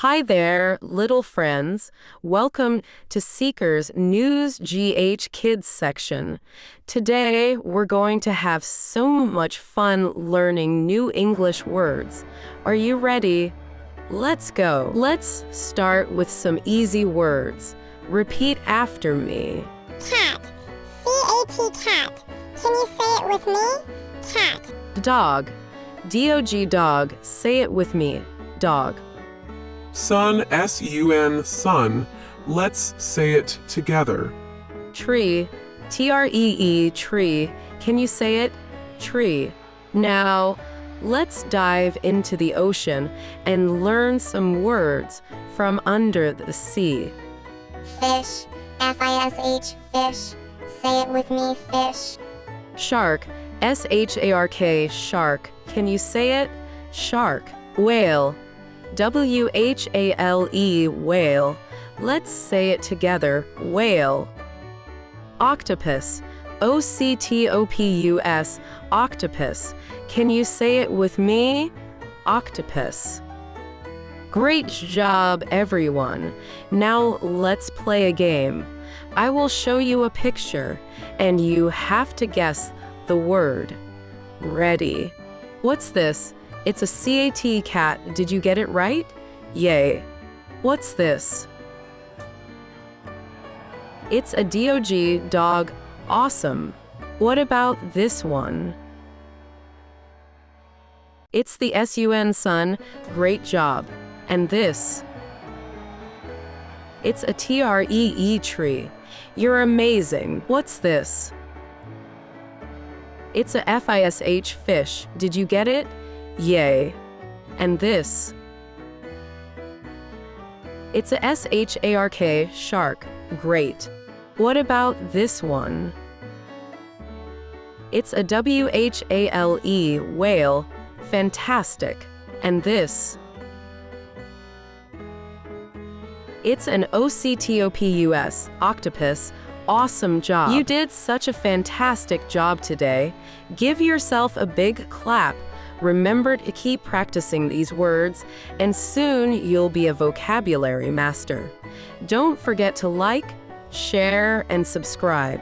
Hi there, little friends. Welcome to Seeker's News GH Kids section. Today, we're going to have so much fun learning new English words. Are you ready? Let's go. Let's start with some easy words. Repeat after me. Cat. C-A-T, cat. Can you say it with me? Cat. Dog. D-O-G, dog. Say it with me. Dog. Sun, S-U-N, sun. Let's say it together. Tree. T-R-E-E, tree. Can you say it? Tree. Now, let's dive into the ocean and learn some words from under the sea. Fish. F-I-S-H, fish. Say it with me, fish. Shark. S-H-A-R-K, shark. Can you say it? Shark. Whale. W-H-A-L-E, whale. Let's say it together, whale. Octopus. O-C-T-O-P-U-S, octopus. Can you say it with me? Octopus. Great job, everyone. Now let's play a game. I will show you a picture, and you have to guess the word. Ready? What's this? It's a C-A-T, cat. Did you get it right? Yay. What's this? It's a D-O-G, dog. Awesome. What about this one? It's the S-U-N, sun. Great job. And this? It's a T-R-E-E, tree. You're amazing. What's this? It's a F-I-S-H, fish. Did you get it? Yay. And this? It's a S-H-A-R-K, shark. Great. What about this one? It's a W-H-A-L-E, whale. Fantastic. And this? It's an O-C-T-O-P-U-S, octopus. Awesome job. You did such a fantastic job today. Give yourself a big clap. Remember to keep practicing these words, and soon you'll be a vocabulary master. Don't forget to like, share, and subscribe.